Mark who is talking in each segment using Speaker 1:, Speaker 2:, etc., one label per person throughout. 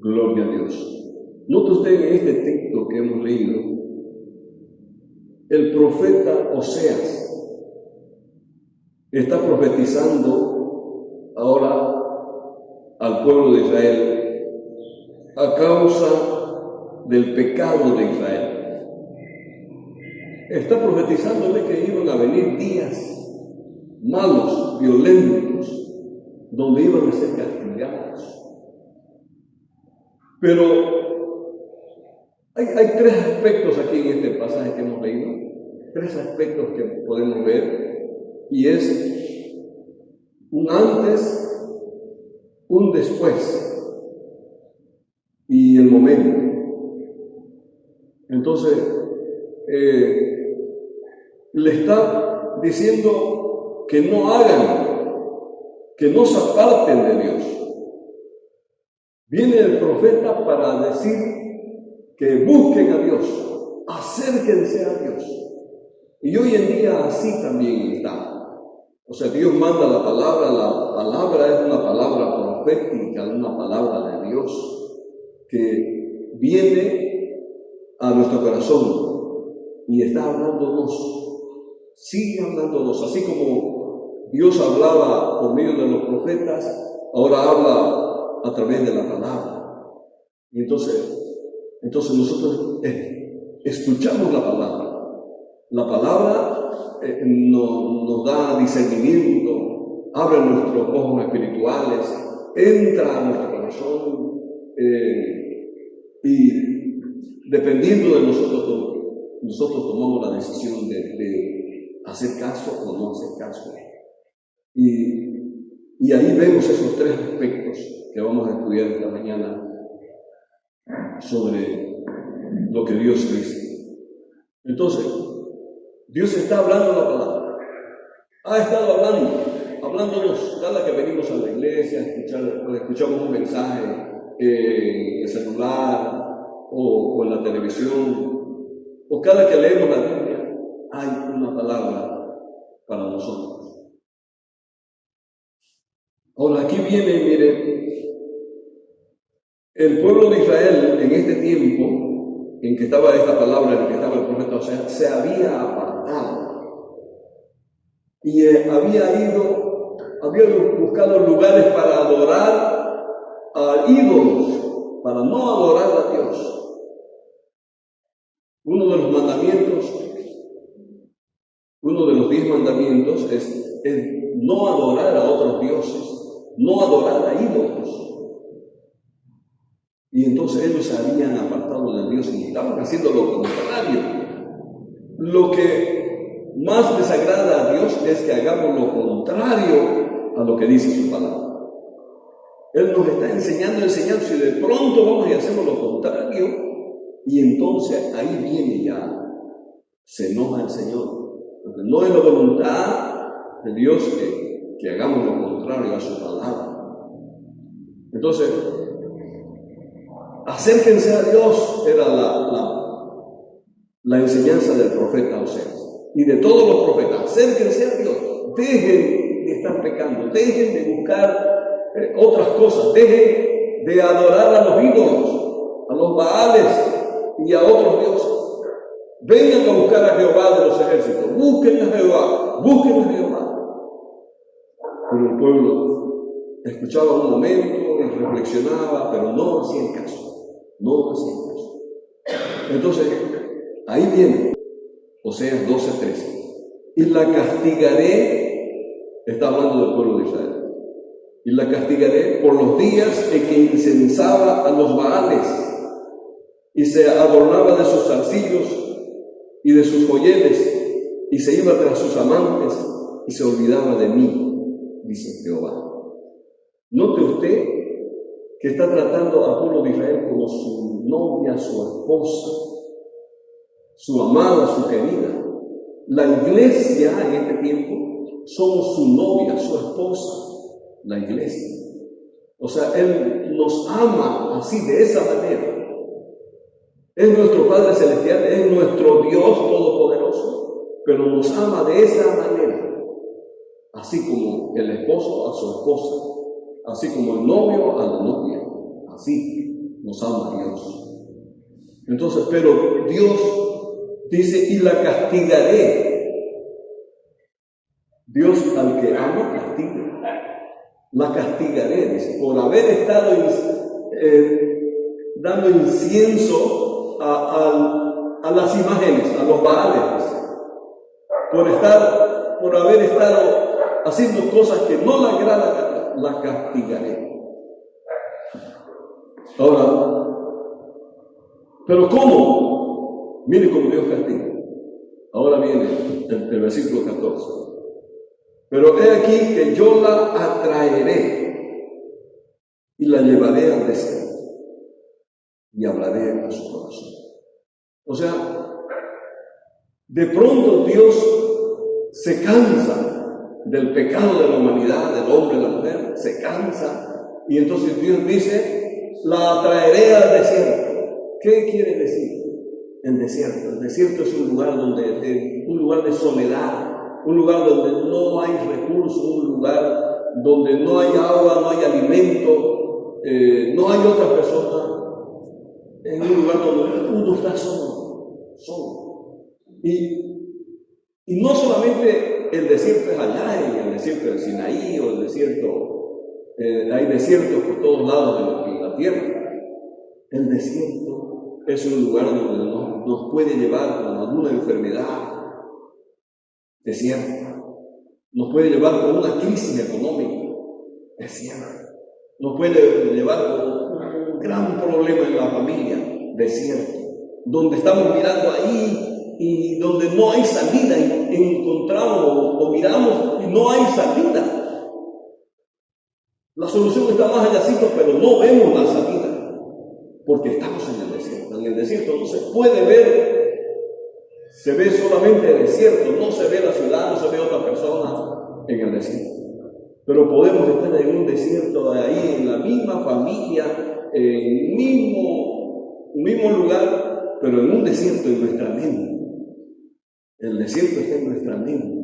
Speaker 1: Gloria a Dios. Note usted en este texto que hemos leído, el profeta Oseas está profetizando ahora al pueblo de Israel a causa del pecado de Israel. Está profetizándole que iban a venir días malos, violentos, donde iban a ser castigados. Pero hay tres aspectos aquí en este pasaje que hemos leído, tres aspectos que podemos ver, y es un antes, un después y el momento. Entonces, le está diciendo que no hagan, que no se aparten de Dios. Viene el profeta para decir que busquen a Dios, acérquense a Dios. Y hoy en día así también está. O sea, Dios manda la palabra es una palabra profética, una palabra de Dios que viene a nuestro corazón y está hablándonos, sigue hablándonos, así como Dios hablaba por medio de los profetas, ahora habla a través de la palabra. Y entonces nosotros escuchamos la palabra. La palabra nos da discernimiento, abre nuestros ojos espirituales, entra a nuestro corazón y dependiendo de nosotros tomamos la decisión de hacer caso o no hacer caso. Y ahí vemos esos tres aspectos que vamos a estudiar esta mañana sobre lo que Dios dice. Entonces, Dios está hablando la palabra. Ha estado hablándonos. Cada que venimos a la iglesia, escuchamos un mensaje en el celular o en la televisión, o cada que leemos la Biblia, hay una palabra para nosotros. Ahora, aquí viene, mire, el pueblo de Israel en este tiempo en que estaba esta palabra, en que estaba el profeta Oseas, se había apartado y había buscado lugares para adorar a ídolos, para no adorar a Dios. Uno de los 10 mandamientos es no adorar a otros dioses, no adorar a ídolos. Y entonces ellos se habían apartado de Dios y estaban haciendo lo contrario. Lo que más les agrada a Dios es que hagamos lo contrario a lo que dice su palabra. Él nos está enseñando si de pronto vamos y hacemos lo contrario, y entonces ahí viene ya, se enoja el Señor. Porque no es la voluntad de Dios que hagamos lo contrario a su palabra. Entonces, acérquense a Dios era la enseñanza del profeta Oseas y de todos los profetas. Acérquense a Dios, dejen de estar pecando, dejen de buscar otras cosas, dejen de adorar a los ídolos, a los Baales y a otros dioses. Vengan a buscar a Jehová de los ejércitos, busquen a Jehová. Pero el pueblo escuchaba un momento y reflexionaba, pero no hacían caso. Entonces, ahí viene Oseas 12:13. Y la castigaré, está hablando del pueblo de Israel, y la castigaré por los días en que incensaba a los Baales y se adornaba de sus zarcillos y de sus joyeles y se iba tras sus amantes y se olvidaba de mí, dice Jehová. Note usted que está tratando al pueblo de Israel como su novia, su esposa, su amada, su querida. La iglesia en este tiempo somos su novia, su esposa, la iglesia. O sea, Él nos ama así, de esa manera. Es nuestro Padre Celestial, es nuestro Dios Todopoderoso, pero nos ama de esa manera. Así como el esposo a su esposa, así como el novio a la novia, así nos ama Dios. Entonces, pero Dios dice, y la castigaré. Dios al que ama castiga. La castigaré, dice, por haber estado dando incienso a las imágenes, a los baales, por haber estado haciendo cosas que no le agradan, la castigaré. Ahora, ¿pero cómo? Mire cómo Dios castiga. Ahora viene el versículo 14. Pero he aquí que yo la atraeré y la llevaré al desierto y hablaré a su corazón. O sea, de pronto Dios se cansa del pecado de la humanidad, del hombre y la mujer, se cansa, y entonces Dios dice, la atraeré al desierto. ¿Qué quiere decir el desierto? El desierto es un lugar de soledad, un lugar donde no hay recursos, un lugar donde no hay agua, no hay alimento, no hay otra persona, en un lugar donde uno está solo. Y no solamente el desierto es allá, en el desierto del Sinaí o el desierto, hay desiertos por todos lados en la tierra. El desierto es un lugar donde nos puede llevar con alguna enfermedad, desierto. Nos puede llevar con una crisis económica, desierto. Nos puede llevar con un gran problema en la familia, desierto. Donde estamos mirando ahí y donde no hay salida, y encontramos o miramos y no hay salida. La solución está más allácito, pero no vemos la salida, porque estamos en el desierto. En el desierto no se puede ver, se ve solamente el desierto, no se ve la ciudad, no se ve otra persona en el desierto. Pero podemos estar en un desierto ahí, en la misma familia, en el mismo lugar, pero en un desierto en nuestra mente. El desierto está en nuestra mente.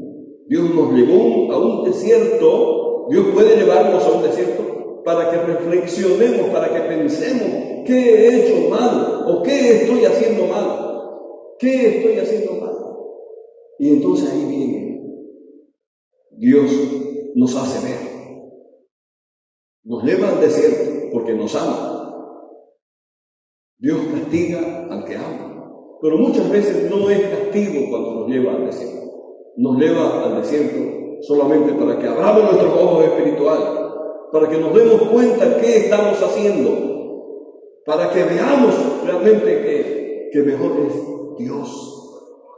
Speaker 1: Dios nos llevó a un desierto, Dios puede llevarnos a un desierto para que reflexionemos, para que pensemos qué he hecho mal o qué estoy haciendo mal. ¿Qué estoy haciendo mal? Y entonces ahí viene. Dios nos hace ver. Nos lleva al desierto porque nos ama. Dios castiga al que ama. Pero muchas veces no es castigo cuando nos lleva al desierto. Nos lleva al desierto solamente para que abramos nuestros ojos espirituales, para que nos demos cuenta qué estamos haciendo, para que veamos realmente que mejor es Dios,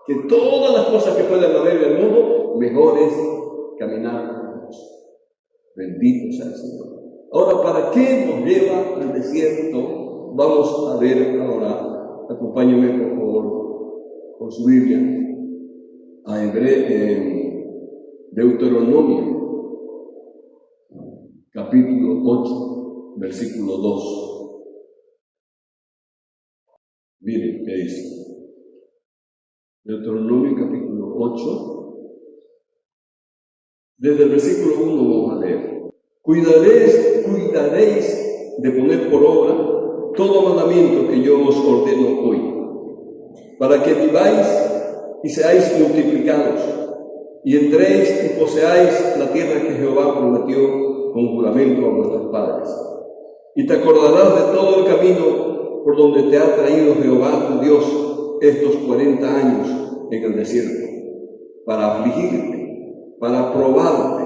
Speaker 1: que todas las cosas que pueden haber en el mundo, mejor es caminar con Dios. Bendito sea el Señor. Ahora, ¿para qué nos lleva al desierto? Vamos a ver ahora. Acompáñenme, por favor, con su Biblia, a Deuteronomio, capítulo 8, versículo 2. Miren qué dice. Deuteronomio, capítulo 8, desde el versículo 1 vamos a leer. Cuidaréis de poner por obra todo mandamiento que yo os ordeno hoy, para que viváis y seáis multiplicados, y entréis y poseáis la tierra que Jehová prometió con juramento a vuestros padres. Y te acordarás de todo el camino por donde te ha traído Jehová tu Dios estos 40 años en el desierto, para afligirte, para probarte,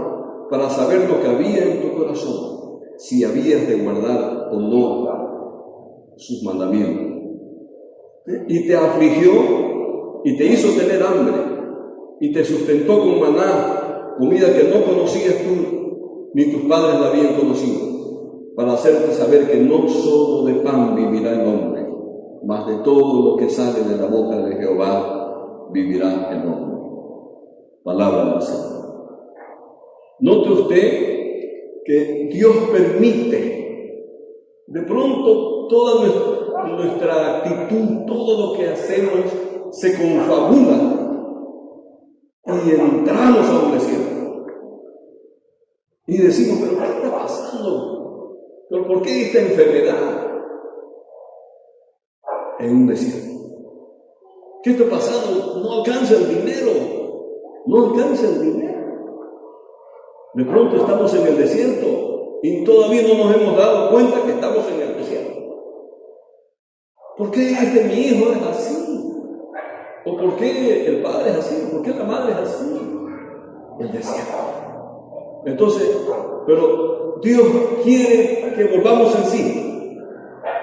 Speaker 1: para saber lo que había en tu corazón, si habías de guardar o no sus mandamientos. Y te afligió y te hizo tener hambre y te sustentó con maná, comida que no conocías tú ni tus padres la habían conocido, para hacerte saber que no solo de pan vivirá el hombre, mas de todo lo que sale de la boca de Jehová vivirá el hombre. Palabra del Señor. Note usted que Dios permite de pronto toda nuestra actitud, todo lo que hacemos se confabula y entramos a un desierto y decimos, pero ¿qué está pasando? ¿Pero por qué esta enfermedad? en un desierto. ¿Qué está pasando? No alcanza el dinero. No alcanza el dinero. De pronto estamos en el desierto y todavía no nos hemos dado cuenta que estamos en el desierto. ¿Por qué mi hijo es así? ¿O por qué el padre es así? ¿Por qué la madre es así? El desierto. Entonces, pero Dios quiere que volvamos en sí.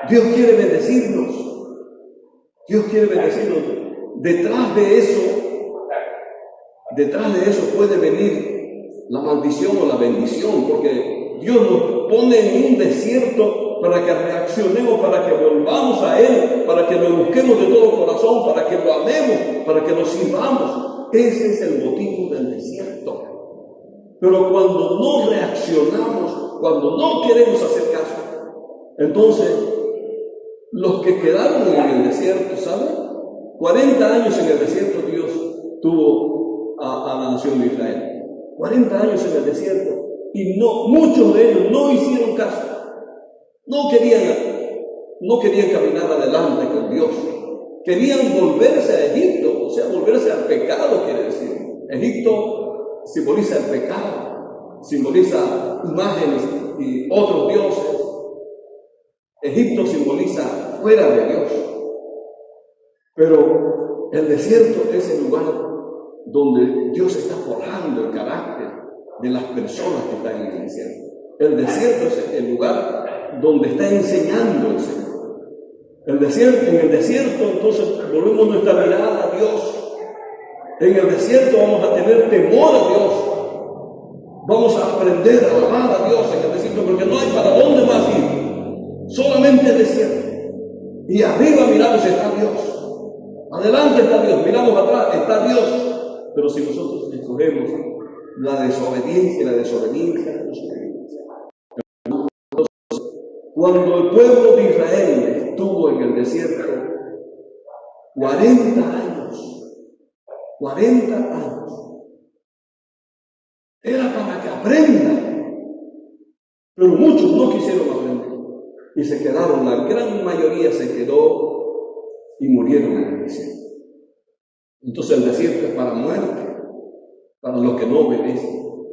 Speaker 1: Dios quiere bendecirnos. Dios quiere bendecirnos. Detrás de eso puede venir la maldición o la bendición, porque Dios nos pone en un desierto para que reaccionemos, para que volvamos a Él, para que lo busquemos de todo corazón, para que lo amemos, para que lo sirvamos. Ese es el motivo del desierto. Pero cuando no reaccionamos, cuando no queremos hacer caso, entonces los que quedaron en el desierto, ¿saben? 40 años en el desierto Dios tuvo a la nación de Israel. 40 años en el desierto. Y muchos de ellos no hicieron caso. No querían caminar adelante con Dios. Querían volverse a Egipto, o sea, volverse al pecado, quiere decir. Egipto simboliza el pecado, simboliza imágenes y otros dioses. Egipto simboliza fuera de Dios. Pero el desierto es el lugar donde Dios está forjando el carácter de las personas que están en el desierto. El desierto es el lugar donde está enseñando el Señor. En el desierto, entonces, volvemos nuestra mirada a Dios. En el desierto vamos a tener temor a Dios. Vamos a aprender a amar a Dios en el desierto, porque no hay para dónde más ir. Solamente el desierto. Y arriba miramos, está Dios. Adelante está Dios, miramos atrás, está Dios. Pero si nosotros escogemos la desobediencia, cuando el pueblo de Israel estuvo en el desierto 40 años, era para que aprendan, pero muchos no quisieron aprender y se quedaron, la gran mayoría se quedó y murieron en el desierto. Entonces el desierto es para muerte, para los que no obedecen.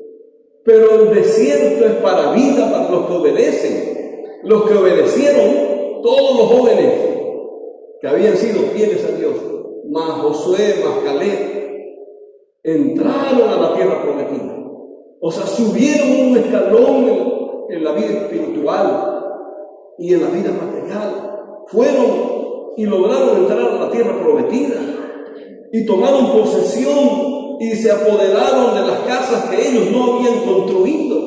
Speaker 1: Pero el desierto es para vida, para los que obedecen. Los que obedecieron, todos los jóvenes que habían sido fieles a Dios, más Josué, más Caleb, entraron a la tierra prometida. O sea, subieron un escalón en la vida espiritual y en la vida material. Fueron y lograron entrar a la tierra prometida. Y tomaron posesión y se apoderaron de las casas que ellos no habían construido,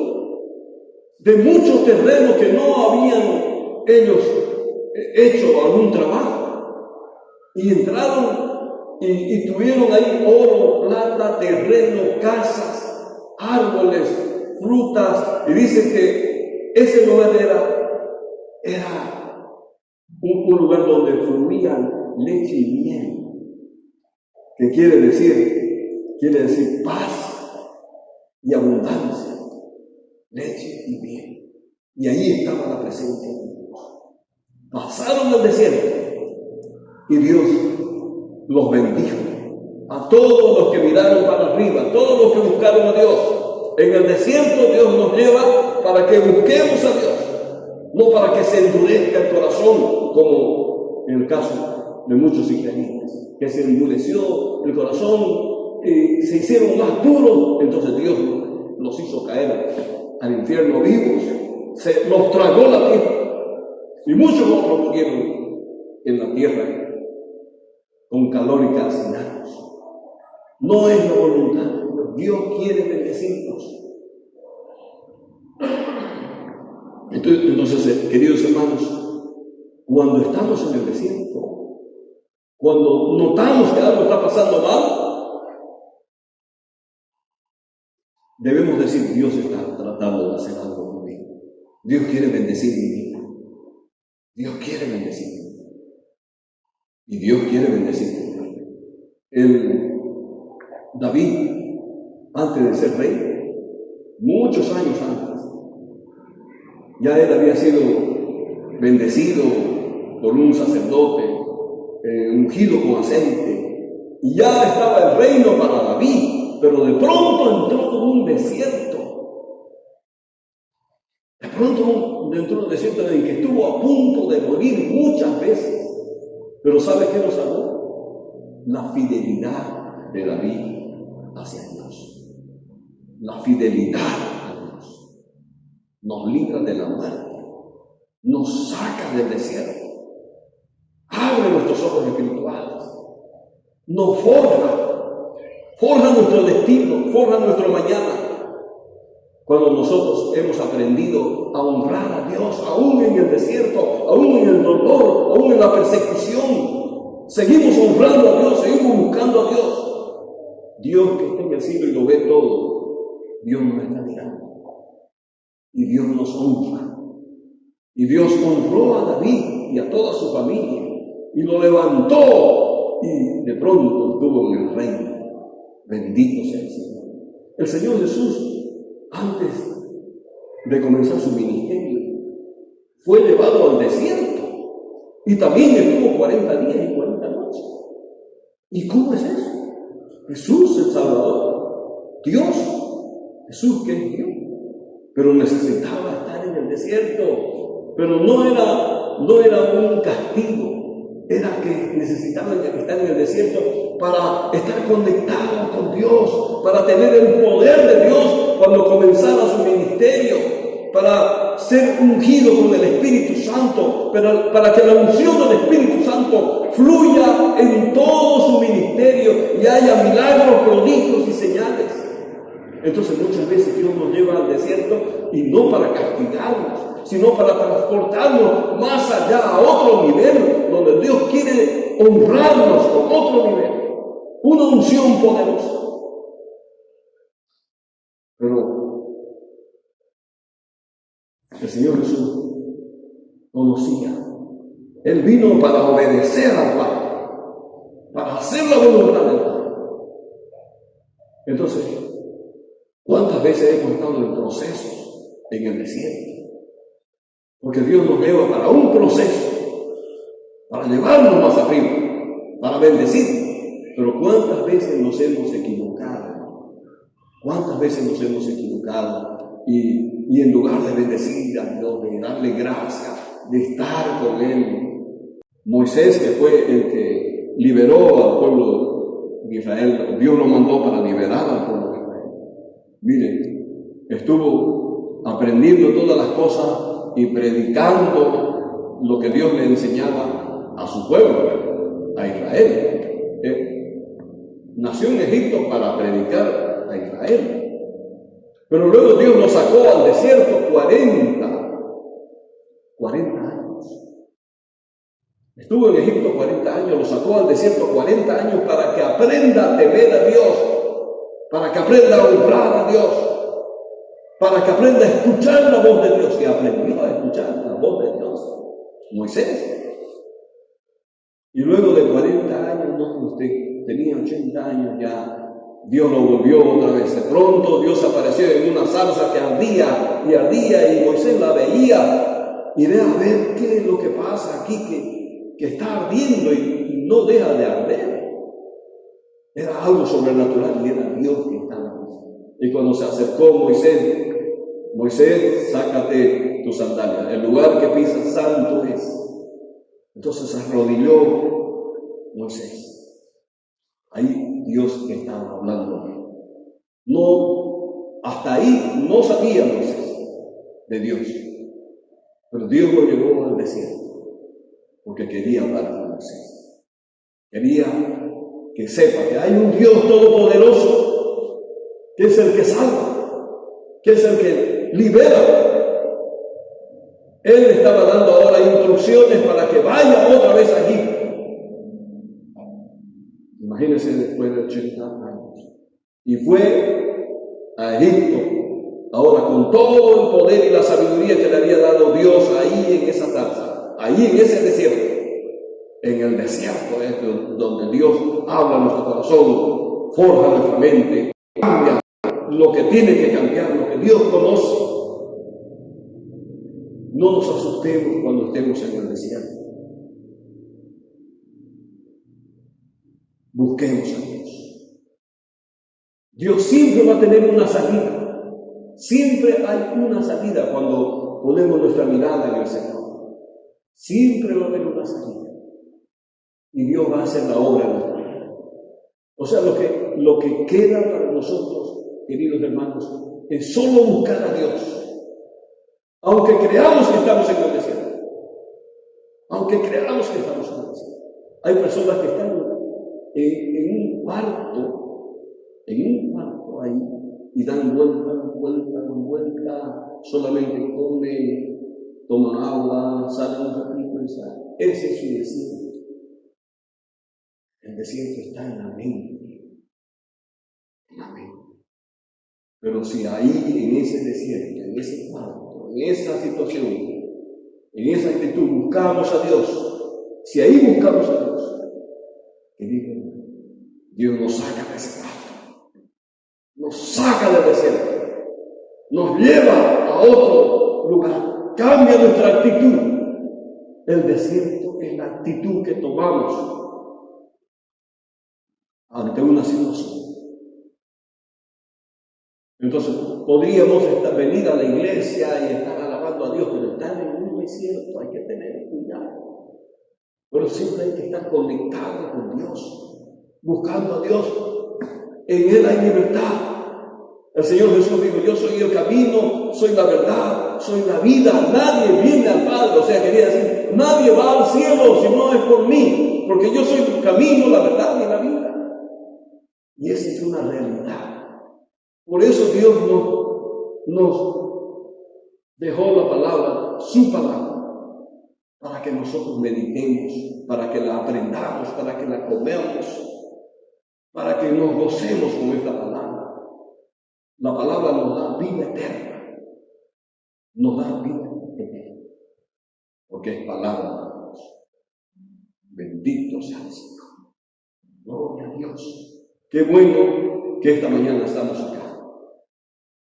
Speaker 1: de muchos terrenos que no habían ellos hecho algún trabajo. Y entraron y tuvieron ahí oro, plata, terreno, casas, árboles, frutas. Y dicen que ese lugar era un lugar donde fluían leche y miel. Que quiere decir paz y abundancia, leche y miel. Y ahí estaba la presencia de Dios. Pasaron el desierto y Dios los bendijo. A todos los que miraron para arriba, a todos los que buscaron a Dios. En el desierto Dios nos lleva para que busquemos a Dios, no para que se endurezca el corazón, como en el caso de muchos israelitas, que se endureció el corazón, se hicieron más duros. Entonces Dios los hizo caer al infierno vivos, los tragó la tierra, y muchos otros murieron en la tierra con calor y calcinados. No es la voluntad de Dios. Dios quiere bendecirnos. Entonces, queridos hermanos, cuando estamos en el desierto, cuando notamos que algo está pasando mal, debemos decir: Dios está tratando de hacer algo conmigo. Dios quiere bendecir mi vida. Dios quiere bendecirme. Y Dios quiere bendecirme. David, antes de ser rey, muchos años antes, ya él había sido bendecido por un sacerdote ungido con aceite, y ya estaba el reino para David, pero de pronto entró en un desierto. De pronto entró en un desierto en el que estuvo a punto de morir muchas veces. Pero ¿sabe qué lo salvó? La fidelidad de David hacia Dios. La fidelidad a Dios nos libra de la muerte, nos saca del desierto, abre nuestros ojos espirituales, nos forja nuestro destino, forja nuestro mañana. Cuando nosotros hemos aprendido a honrar a Dios, aún en el desierto, aún en el dolor, aún en la persecución, seguimos honrando a Dios, seguimos buscando a Dios. Dios que está en el cielo y lo ve todo, Dios nos está mirando. Y Dios nos honra. Y Dios honró a David y a toda su familia, y lo levantó, y de pronto estuvo en el reino. Bendito sea el Señor. El Señor Jesús, antes de comenzar su ministerio, fue llevado al desierto y también estuvo 40 días y 40 noches. ¿Y cómo es eso? Jesús el Salvador, Dios, Jesús que es Dios, pero necesitaba estar en el desierto, pero no era un castigo, era que necesitaba estar en el desierto para estar conectado con Dios, para tener el poder de Dios cuando comenzara su ministerio, para ser ungido con el Espíritu Santo, para que la unción del Espíritu Santo fluya en todo su ministerio y haya milagros, prodigios y señales. Entonces muchas veces Dios nos lleva al desierto y no para castigarnos, sino para transportarnos más allá, a otro nivel, donde Dios quiere honrarnos con otro nivel, una unción poderosa. Pero el Señor Jesús conocía. Él vino para obedecer al Padre, para hacer la voluntad del Padre. Entonces, ¿cuántas veces hemos estado en procesos en el desierto? Porque Dios nos lleva para un proceso, para llevarnos más arriba, para bendecirnos. Pero ¿cuántas veces nos hemos equivocado? ¿Cuántas veces nos hemos equivocado? Y en lugar de bendecir a Dios, de darle gracias, de estar con Él. Moisés, que fue el que liberó al pueblo de Israel, Dios lo mandó para liberar al pueblo de Israel. Miren, estuvo aprendiendo todas las cosas y predicando lo que Dios le enseñaba a su pueblo, a Israel. Nació en Egipto para predicar a Israel. Pero luego Dios lo sacó al desierto 40 años. Estuvo en Egipto 40 años, lo sacó al desierto 40 años para que aprenda a temer a Dios, para que aprenda a honrar a Dios, para que aprenda a escuchar la voz de Dios, que aprendió a escuchar la voz de Dios, Moisés. Y luego de 40 años, no, usted tenía 80 años ya, Dios lo volvió otra vez. De pronto Dios apareció en una zarza que ardía y Moisés la veía y ve a ver qué es lo que pasa aquí, que está ardiendo y no deja de arder. Era algo sobrenatural y era Dios que estaba ahí. Y cuando se acercó Moisés, sácate tus sandalias, el lugar que pisas santo es. Entonces se arrodilló Moisés. Ahí Dios estaba hablando. No, hasta ahí no sabía Moisés de Dios. Pero Dios lo llevó al desierto porque quería hablar con Moisés. Quería que sepa que hay un Dios todopoderoso, que es el que salva, que es el que libera. Él estaba dando ahora instrucciones para que vaya otra vez allí. Imagínense después de 80 años. Y fue a Egipto, ahora con todo el poder y la sabiduría que le había dado Dios ahí en esa zarza, ahí en ese desierto. En el desierto es donde Dios habla a nuestro corazón, forja nuestra mente, cambia lo que tiene que cambiar, lo que Dios conoce. No nos asustemos cuando estemos en el desierto. busquemos a Dios. Dios siempre va a tener una salida. Siempre hay una salida cuando ponemos nuestra mirada en el Señor. Siempre va a haber una salida. Y Dios va a hacer la obra en nuestra vida. O sea, lo que queda para nosotros, queridos hermanos, es solo buscar a Dios. Aunque creamos que estamos en el desierto. Aunque creamos que estamos en el desierto. Hay personas que están en un cuarto ahí, y dan vuelta, solamente comen, toman agua, salen un ratito y salen. Ese es su desierto. El desierto está en la mente. En la mente. Pero si ahí, en ese desierto, en ese cuarto, en esa situación, en esa actitud, buscamos a Dios, si ahí buscamos a Dios, querido, Dios nos saca de ese cuarto, nos saca del desierto, nos lleva a otro lugar, cambia nuestra actitud. El desierto es la actitud que tomamos ante una situación. Entonces, podríamos venir a la iglesia y estar alabando a Dios, pero estar en un desierto hay que tener cuidado. Pero siempre hay que estar conectado con Dios, buscando a Dios. En Él hay libertad. El Señor Jesús dijo: yo soy el camino, soy la verdad, soy la vida. Nadie viene al Padre. O sea, quería decir, nadie va al cielo si no es por mí, porque yo soy el camino, la verdad y la vida. Y esa es una realidad. Por eso Dios nos dejó la palabra, su palabra, para que nosotros meditemos, para que la aprendamos, para que la comemos, para que nos gocemos con esta palabra. La palabra nos da vida eterna, nos da vida eterna, porque es palabra de Dios. Bendito sea el Señor. Gloria a Dios. Qué bueno que esta mañana estamos acá,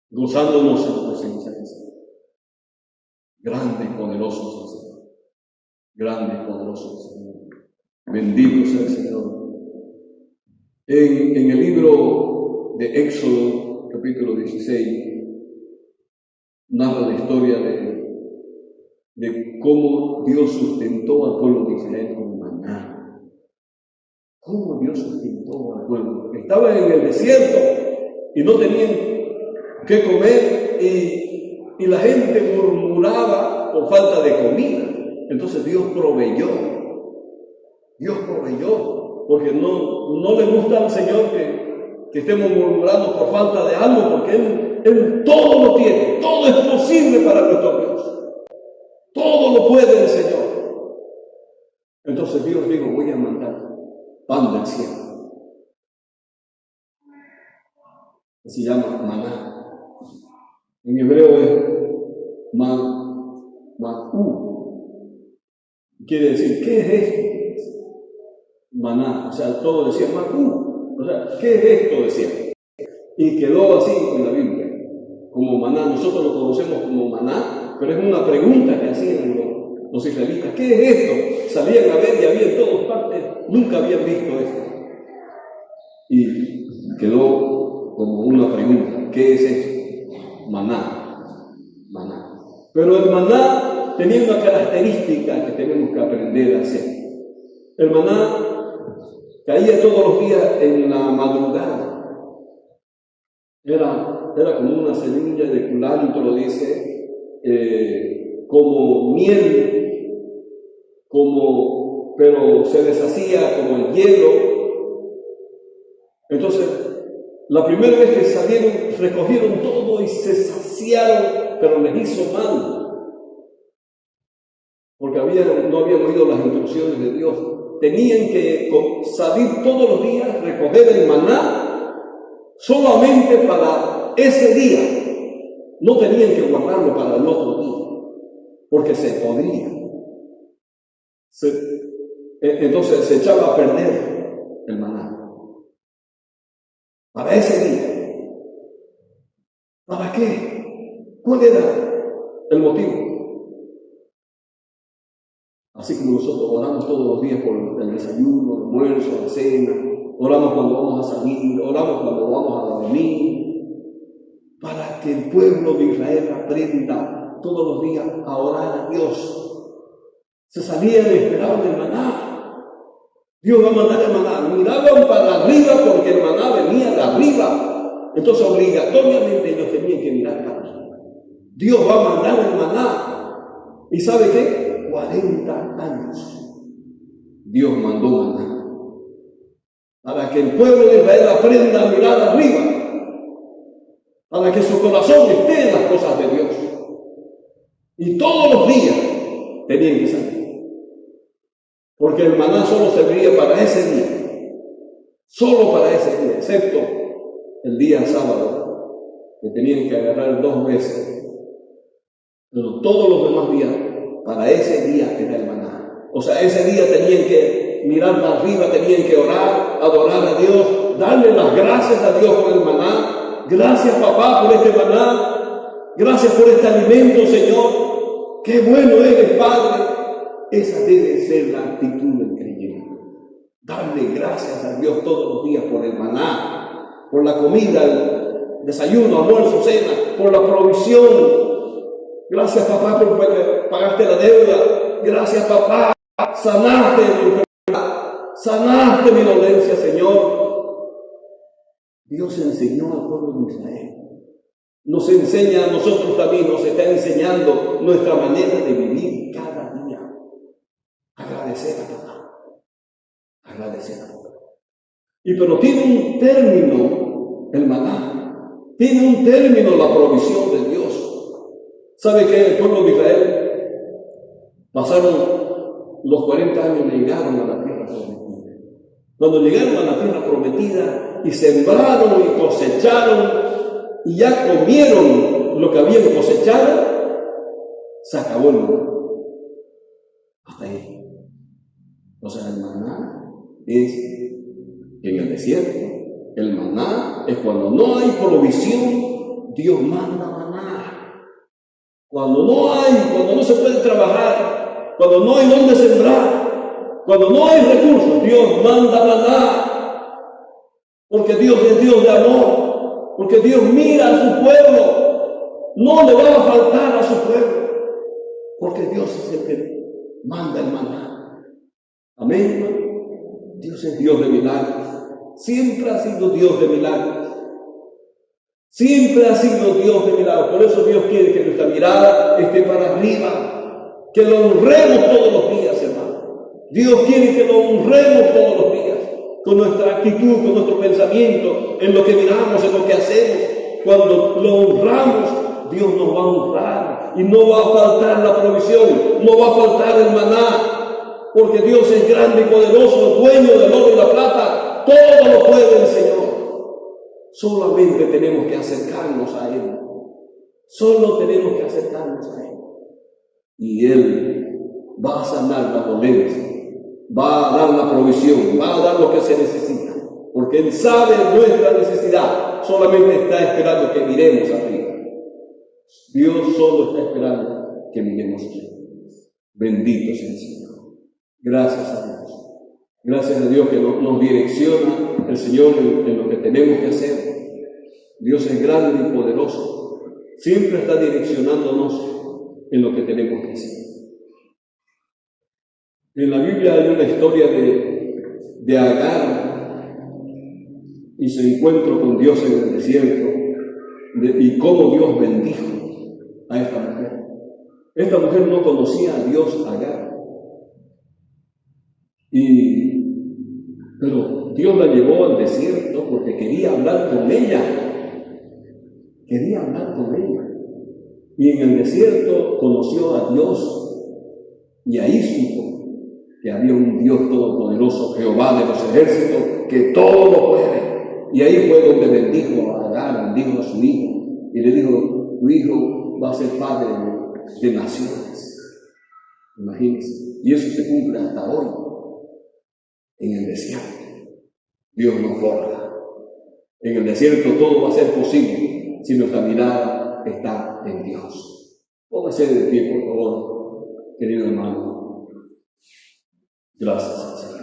Speaker 1: gozándonos en la presencia del Señor. Grande y poderoso es el Señor. Grande y poderoso es el Señor. Bendito sea el Señor. En el libro de Éxodo, capítulo 16, narra la historia de cómo Dios sustentó al pueblo de Israel con maná. Cómo Dios sustentó al pueblo. Estaban en el desierto y no tenían que comer, y la gente murmuraba por falta de comida. Entonces Dios proveyó, porque no le gusta al Señor que estemos murmurando por falta de algo, porque Él todo lo tiene, todo es posible para nuestro Dios, todo lo puede el Señor. Entonces Dios dijo: voy a mandar pan del cielo, que se llama maná. En hebreo es maná. Quiere decir, ¿qué es esto? Maná. O sea, todo decía maná. O sea, ¿qué es esto? Decía. Y quedó así en la Biblia, como maná. Nosotros lo conocemos como maná, pero es una pregunta que hacían los israelitas. ¿Qué es esto? Salían a ver y había en todas partes, nunca habían visto esto. Y quedó como una pregunta: ¿qué es esto? Maná. Pero el maná tenía una característica que tenemos que aprender a hacer. El maná caía todos los días en la madrugada. Era como una semilla de culantro, dice, como miel, pero se deshacía como el hielo. Entonces, la primera vez que salieron, recogieron todo y se saciaron, pero les hizo mal, porque no habían oído las instrucciones de Dios. Tenían que salir todos los días, recoger el maná solamente para ese día. No tenían que guardarlo para el otro día, porque se podría. Entonces se echaba a perder el maná. Para ese día. ¿Para qué? ¿Cuál era el motivo? Así como nosotros oramos todos los días por el desayuno, el almuerzo, la cena, oramos cuando vamos a salir, oramos cuando vamos a dormir, para que el pueblo de Israel aprenda todos los días a orar a Dios. Se salían y esperaban el maná. Dios va a mandar el maná. Miraban para arriba porque el maná venía de arriba. Entonces obligatoriamente ellos tenían que mirar para arriba. Dios va a mandar el maná. ¿Y sabe qué? 40 años Dios mandó maná, para que el pueblo de Israel aprenda a mirar arriba, para que su corazón esté en las cosas de Dios. Y todos los días tenían que salir, porque el maná solo servía para ese día, solo para ese día, excepto el día sábado, que tenían que agarrar 2 veces, pero todos los demás días, para ese día era el maná. O sea, ese día tenían que mirar para arriba, tenían que orar, adorar a Dios, darle las gracias a Dios por el maná. Gracias, papá, por este maná. Gracias por este alimento, Señor. Qué bueno eres, Padre. Esa debe ser la actitud del creyente. Darle gracias a Dios todos los días por el maná, por la comida, el desayuno, almuerzo, cena, por la provisión. Gracias, papá, por pagaste la deuda. Gracias, papá. Sanaste mi enfermedad, sanaste mi dolencia, Señor. Dios enseñó al pueblo de Israel. Nos enseña a nosotros también, nos está enseñando nuestra manera de vivir cada día. Agradecer a papá. Agradecer a papá. Pero tiene un término el maná. Tiene un término la provisión de Dios. ¿Sabe qué? El pueblo de Israel pasaron los 40 años, llegaron a la tierra prometida. Cuando llegaron a la tierra prometida y sembraron y cosecharon y ya comieron lo que habían cosechado, se acabó el maná. Hasta ahí. O sea, el maná es en el desierto. El maná es cuando no hay provisión, Dios manda maná. Cuando no se puede trabajar, cuando no hay dónde sembrar, cuando no hay recursos, Dios manda maná. Porque Dios es Dios de amor, porque Dios mira a su pueblo, no le va a faltar a su pueblo, porque Dios es el que manda el maná. Amén. Dios es Dios de milagros, siempre ha sido Dios de milagros. Siempre ha sido Dios de milagros. Por eso Dios quiere que nuestra mirada esté para arriba, que lo honremos todos los días, hermano. Dios quiere que lo honremos todos los días, con nuestra actitud, con nuestro pensamiento, en lo que miramos, en lo que hacemos. Cuando lo honramos, Dios nos va a honrar y no va a faltar la provisión, no va a faltar el maná, porque Dios es grande y poderoso, dueño del oro y la plata, todo lo puede el Señor. Solamente tenemos que acercarnos a Él. Solo tenemos que acercarnos a Él. Y Él va a sanar la dolencia, va a dar la provisión, va a dar lo que se necesita. Porque Él sabe nuestra necesidad. Solamente está esperando que miremos arriba. Dios solo está esperando que miremos arriba. Bendito sea el Señor. Gracias a Dios. Gracias a Dios que nos direcciona el Señor en lo que tenemos que hacer. Dios es grande y poderoso. Siempre está direccionándonos en lo que tenemos que hacer. En la Biblia hay una historia de Agar y su encuentro con Dios en el desierto y cómo Dios bendijo a esta mujer. Esta mujer no conocía a Dios, Agar. Pero Dios la llevó al desierto porque quería hablar con ella. Quería hablar con ella. Y en el desierto conoció a Dios. Y ahí supo que había un Dios todopoderoso, Jehová de los ejércitos, que todo lo puede. Y ahí fue donde bendijo a Agar, bendijo a su hijo. Y le dijo, tu hijo va a ser padre de naciones. Imagínense. Y eso se cumple hasta hoy. En el desierto, Dios nos forja. En el desierto todo va a ser posible si nuestra mirada está en Dios. Póngase de pie, por favor, querido hermano. Gracias, Señor.